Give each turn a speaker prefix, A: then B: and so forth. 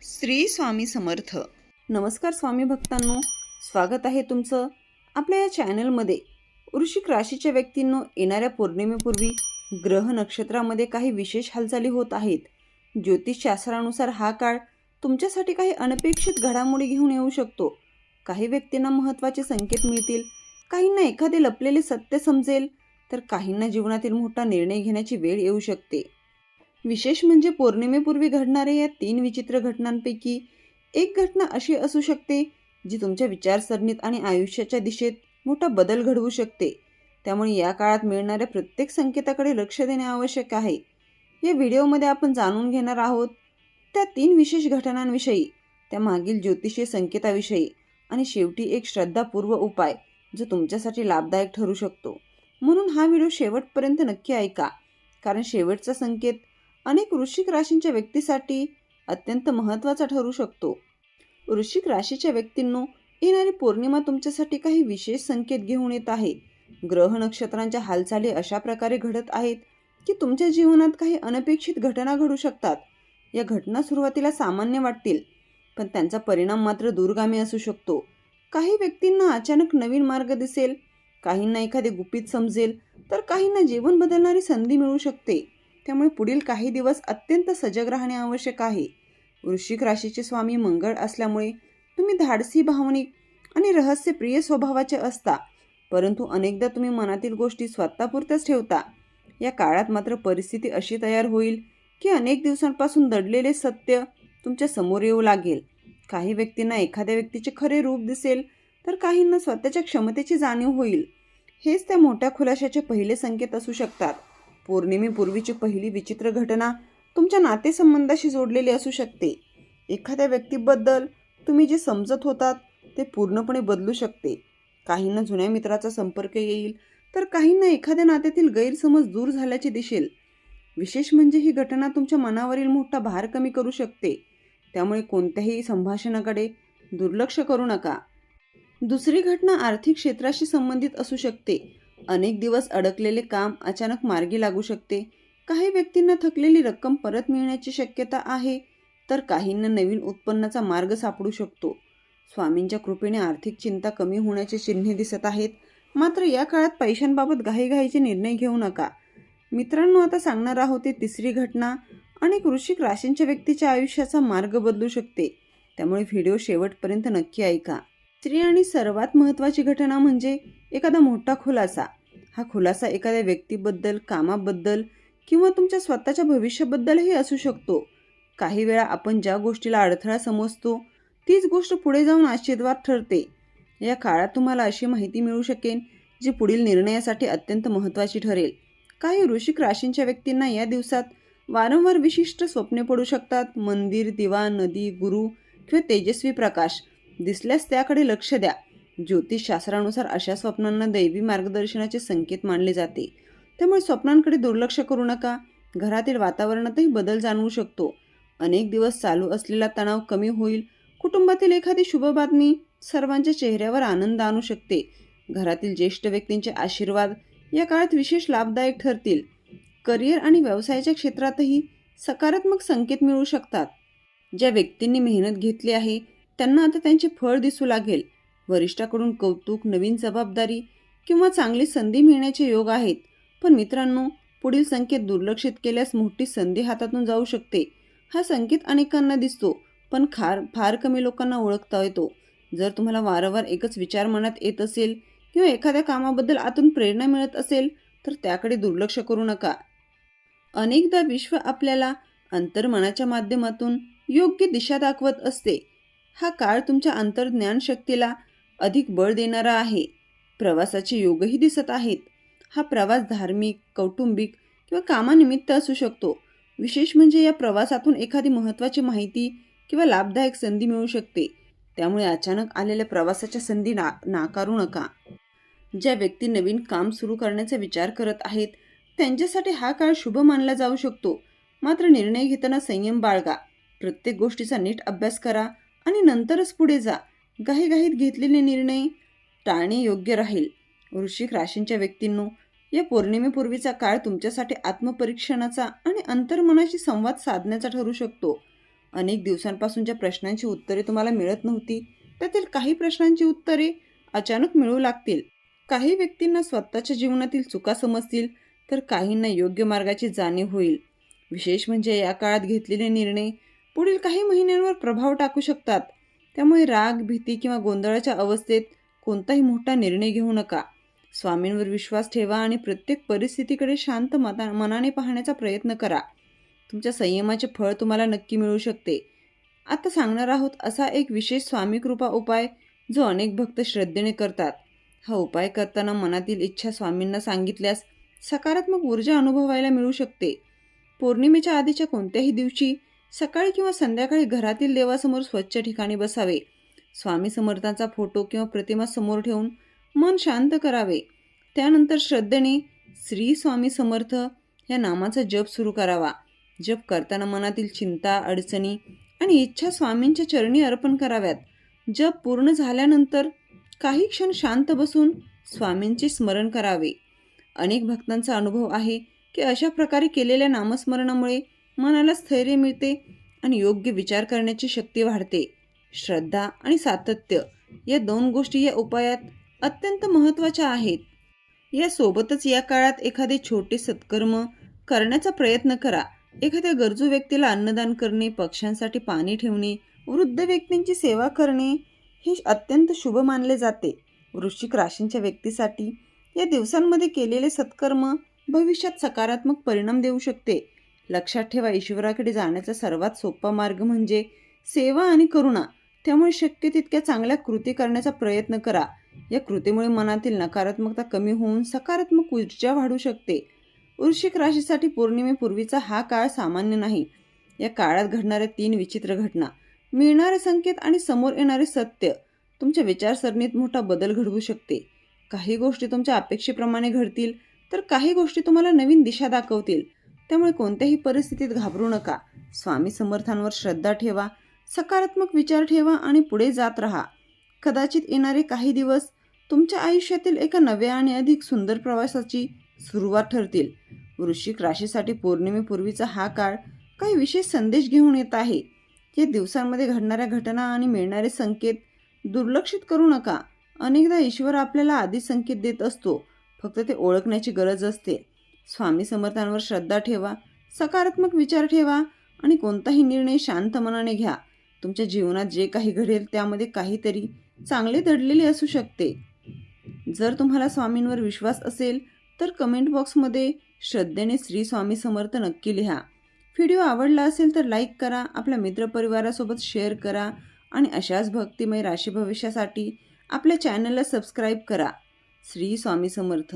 A: श्री स्वामी समर्थ. नमस्कार स्वामी भक्तांनो, स्वागत आहे तुमचं आपल्या या चॅनलमध्ये. वृश्चिक राशीच्या व्यक्तींनो, येणाऱ्या पौर्णिमेपूर्वी ग्रह नक्षत्रामध्ये काही विशेष हालचाली होत आहेत. ज्योतिषशास्त्रानुसार हा काळ तुमच्यासाठी काही अनपेक्षित घडामोडी घेऊन येऊ शकतो. काही व्यक्तींना महत्त्वाचे संकेत मिळतील, काहींना एखादे लपलेले सत्य समजेल, तर काहींना जीवनातील मोठा निर्णय घेण्याची वेळ येऊ शकते. विशेष म्हणजे पौर्णिमेपूर्वी घडणाऱ्या या 3 विचित्र घटनांपैकी एक घटना अशी असू शकते जी तुमच्या विचारसरणीत आणि आयुष्याच्या दिशेत मोठा बदल घडवू शकते. त्यामुळे या काळात मिळणाऱ्या प्रत्येक संकेताकडे लक्ष देणे आवश्यक आहे. या व्हिडिओमध्ये आपण जाणून घेणार आहोत त्या 3 विशेष घटनांविषयी, त्या मागील ज्योतिषीय संकेताविषयी आणि शेवटी एक श्रद्धापूर्व उपाय जो तुमच्यासाठी लाभदायक ठरू शकतो. म्हणून हा व्हिडिओ शेवटपर्यंत नक्की ऐका, कारण शेवटचा संकेत अनेक वृश्चिक राशींच्या व्यक्तीसाठी अत्यंत महत्त्वाचा ठरू शकतो. वृश्चिक राशीच्या व्यक्तींनो, येणारी पौर्णिमा तुमच्यासाठी काही विशेष संकेत घेऊन येत आहे. ग्रह नक्षत्रांच्या हालचाली अशा प्रकारे घडत आहेत की तुमच्या जीवनात काही अनपेक्षित घटना घडू शकतात. या घटना सुरुवातीला सामान्य वाटतील, पण त्यांचा परिणाम मात्र दूरगामी असू शकतो. काही व्यक्तींना अचानक नवीन मार्ग दिसेल, काहींना एखादे गुपित समजेल, तर काहींना जीवन बदलणारी संधी मिळू शकते. त्यामुळे पुढील काही दिवस अत्यंत सजग राहणे आवश्यक आहे. वृश्चिक राशीचे स्वामी मंगळ असल्यामुळे तुम्ही धाडसी, भावनिक आणि रहस्यप्रिय स्वभावाचे असता, परंतु अनेकदा तुम्ही मनातील गोष्टी स्वतःपुरत्याच ठेवता. या काळात मात्र परिस्थिती अशी तयार होईल की अनेक दिवसांपासून दडलेले सत्य तुमच्या समोर येऊ लागेल. काही व्यक्तींना एखाद्या व्यक्तीचे खरे रूप दिसेल, तर काहींना स्वतःच्या क्षमतेची जाणीव होईल. हेच त्या मोठ्या खुलाशाचे पहिले संकेत असू शकतात. पौर्णिमेपूर्वीची पहिली विचित्र घटना तुमच्या नातेसंबंधाशी जोडलेली असू शकते. एखाद्या व्यक्तीबद्दल तुम्ही जे समजत होतात ते पूर्णपणे बदलू शकते. काहींना जुन्या मित्राचा संपर्क येईल, तर काहींना एखाद्या नात्यातील गैरसमज दूर झाल्याचे दिसेल. विशेष म्हणजे ही घटना तुमच्या मनावरील मोठा भार कमी करू शकते. त्यामुळे कोणत्याही संभाषणाकडे दुर्लक्ष करू नका. दुसरी घटना आर्थिक क्षेत्राशी संबंधित असू शकते. अनेक दिवस अडकलेले काम अचानक मार्गी लागू शकते. काही व्यक्तींना थकलेली रक्कम परत मिळण्याची शक्यता आहे, तर काहींना नवीन उत्पन्नाचा मार्ग सापडू शकतो. स्वामींच्या कृपेने आर्थिक चिंता कमी होण्याचे चिन्हे दिसत आहेत. मात्र या काळात पैशांबाबत घाईघाईचे निर्णय घेऊ नका. मित्रांनो, आता सांगणार आहोत ती तिसरी घटना अनेक वृश्चिक राशींच्या व्यक्तीच्या आयुष्याचा मार्ग बदलू शकते. त्यामुळे व्हिडिओ शेवटपर्यंत नक्की ऐका. तिसरी आणि सर्वात महत्त्वाची घटना म्हणजे एखादा मोठा खुलासा. हा खुलासा एखाद्या व्यक्तीबद्दल, कामाबद्दल किंवा तुमच्या स्वतःच्या भविष्याबद्दलही असू शकतो. काही वेळा आपण ज्या गोष्टीला अडथळा समजतो तीच गोष्ट पुढे जाऊन आशीर्वाद ठरते. या काळात तुम्हाला अशी माहिती मिळू शकेल जी पुढील निर्णयासाठी अत्यंत महत्त्वाची ठरेल. काही वृश्चिक राशींच्या व्यक्तींना या दिवसात वारंवार विशिष्ट स्वप्ने पडू शकतात. मंदिर, दिवा, नदी, गुरु किंवा तेजस्वी प्रकाश दिसल्यास त्याकडे लक्ष द्या. ज्योतिषशास्त्रानुसार अशा स्वप्नांना दैवी मार्गदर्शनाचे संकेत मानले जाते. त्यामुळे स्वप्नांकडे दुर्लक्ष करू नका. घरातील वातावरणातही बदल जाणवू शकतो. अनेक दिवस चालू असलेला तणाव कमी होईल. कुटुंबातील एखादी शुभ बातमी सर्वांच्या चेहऱ्यावर आनंद आणू शकते. घरातील ज्येष्ठ व्यक्तींचे आशीर्वाद या काळात विशेष लाभदायक ठरतील. करिअर आणि व्यवसायाच्या क्षेत्रातही सकारात्मक संकेत मिळू शकतात. ज्या व्यक्तींनी मेहनत घेतली आहे त्यांना आता त्यांचे फळ दिसू लागेल. वरिष्ठाकडून कौतुक, नवीन जबाबदारी किंवा चांगली संधी मिळण्याचे योग आहेत. पण मित्रांनो, पुढील संकेत दुर्लक्षित केल्यास मोठी संधी हातातून जाऊ शकते. हा संकेत अनेकांना दिसतो, पण फार कमी लोकांना ओळखता येतो. जर तुम्हाला वारंवार एकच विचार मनात येत असेल किंवा एखाद्या कामाबद्दल आतून प्रेरणा मिळत असेल, तर त्याकडे दुर्लक्ष करू नका. अनेकदा विश्व आपल्याला अंतर्मनाच्या माध्यमातून योग्य दिशा दाखवत असते. हा काळ तुमच्या अंतर्ज्ञान शक्तीला अधिक बळ देणारा आहे. प्रवासाचे योगही दिसत आहेत. हा प्रवास धार्मिक, कौटुंबिक किंवा कामानिमित्त असू शकतो. विशेष म्हणजे या प्रवासातून एखादी महत्त्वाची माहिती किंवा लाभदायक संधी मिळू शकते. त्यामुळे अचानक आलेल्या प्रवासाच्या संधी नाकारू नका. ज्या व्यक्ती नवीन काम सुरू करण्याचा विचार करत आहेत त्यांच्यासाठी हा काळ शुभ मानला जाऊ शकतो. मात्र निर्णय घेताना संयम बाळगा. प्रत्येक गोष्टीचा नीट अभ्यास करा आणि नंतरच पुढे जा. घाईघाईत घेतलेले निर्णय टाळणे योग्य राहील. वृश्चिक राशींच्या व्यक्तींनो, या पौर्णिमेपूर्वीचा काळ तुमच्यासाठी आत्मपरीक्षणाचा आणि अंतर्मनाशी संवाद साधण्याचा ठरू शकतो. अनेक दिवसांपासून ज्या प्रश्नांची उत्तरे तुम्हाला मिळत नव्हती, त्यातील काही प्रश्नांची उत्तरे अचानक मिळू लागतील. काही व्यक्तींना स्वतःच्या जीवनातील चुका समजतील, तर काहींना योग्य मार्गाची जाणीव होईल. विशेष म्हणजे या काळात घेतलेले निर्णय पुढील काही महिन्यांवर प्रभाव टाकू शकतात. त्यामुळे राग, भीती किंवा गोंधळाच्या अवस्थेत कोणताही मोठा निर्णय घेऊ नका. स्वामींवर विश्वास ठेवा आणि प्रत्येक परिस्थितीकडे शांत मनाने पाहण्याचा प्रयत्न करा. तुमच्या संयमाचे फळ तुम्हाला नक्की मिळू शकते. आता सांगणार आहोत असा एक विशेष स्वामी कृपा उपाय जो अनेक भक्त श्रद्धेने करतात. हा उपाय करताना मनातील इच्छा स्वामींना सांगितल्यास सकारात्मक ऊर्जा अनुभवायला मिळू शकते. पौर्णिमेच्या आधीच्या कोणत्याही दिवशी सकाळी किंवा संध्याकाळी घरातील देवासमोर स्वच्छ ठिकाणी बसावे. स्वामी समर्थांचा फोटो किंवा प्रतिमा समोर ठेवून मन शांत करावे. त्यानंतर श्रद्धेने श्री स्वामी समर्थ या नामाचा जप सुरू करावा. जप करताना मनातील चिंता, अडचणी आणि इच्छा स्वामींच्या चरणी अर्पण कराव्यात. जप पूर्ण झाल्यानंतर काही क्षण शांत बसून स्वामींचे स्मरण करावे. अनेक भक्तांचा अनुभव आहे की अशा प्रकारे केलेल्या नामस्मरणामुळे मनाला स्थैर्य मिळते आणि योग्य विचार करण्याची शक्ती वाढते. श्रद्धा आणि सातत्य या दोन गोष्टी या उपायात अत्यंत महत्त्वाच्या आहेत. यासोबतच या काळात एखादे छोटे सत्कर्म करण्याचा प्रयत्न करा. एखाद्या गरजू व्यक्तीला अन्नदान करणे, पक्ष्यांसाठी पाणी ठेवणे, वृद्ध व्यक्तींची सेवा करणे हे अत्यंत शुभ मानले जाते. वृश्चिक राशींच्या व्यक्तीसाठी या दिवसांमध्ये केलेले सत्कर्म भविष्यात सकारात्मक परिणाम देऊ शकते. लक्षात ठेवा, ईश्वराकडे जाण्याचा सर्वात सोपा मार्ग म्हणजे सेवा आणि करुणा. त्यामुळे शक्य तितक्या चांगल्या कृती करण्याचा प्रयत्न करा. या कृतीमुळे मनातील नकारात्मकता कमी होऊन सकारात्मक ऊर्जा वाढू शकते. वृश्चिक राशीसाठी पौर्णिमेपूर्वीचा हा काळ सामान्य नाही. या काळात घडणाऱ्या 3 विचित्र घटना, मिळणारे संकेत आणि समोर येणारे सत्य तुमच्या विचारसरणीत मोठा बदल घडवू शकते. काही गोष्टी तुमच्या अपेक्षेप्रमाणे घडतील, तर काही गोष्टी तुम्हाला नवीन दिशा दाखवतील. त्यामुळे कोणत्याही परिस्थितीत घाबरू नका. स्वामी समर्थांवर श्रद्धा ठेवा, सकारात्मक विचार ठेवा आणि पुढे जात राहा. कदाचित येणारे काही दिवस तुमच्या आयुष्यातील एका नव्या आणि अधिक सुंदर प्रवासाची सुरुवात ठरतील. वृश्चिक राशीसाठी पौर्णिमेपूर्वीचा हा काळ काही विशेष संदेश घेऊन येत आहे. या दिवसांमध्ये घडणाऱ्या घटना आणि मिळणारे संकेत दुर्लक्षित करू नका. अनेकदा ईश्वर आपल्याला आधीच संकेत देत असतो, फक्त ते ओळखण्याची गरज असते. स्वामी समर्थांवर श्रद्धा ठेवा, सकारात्मक विचार ठेवा आणि कोणताही निर्णय शांत मनाने घ्या. तुमच्या जीवनात जे काही घडेल त्यामध्ये काहीतरी चांगले दडलेले असू शकते. जर तुम्हाला स्वामींवर विश्वास असेल तर कमेंट बॉक्समध्ये श्रद्धेने श्री स्वामी समर्थ नक्की लिहा. व्हिडिओ आवडला असेल तर लाईक करा, आपल्या मित्रपरिवारासोबत शेअर करा आणि अशाच भक्तिमय राशी भविष्यासाठी आपल्या चॅनलला सबस्क्राईब करा. श्री स्वामी समर्थ.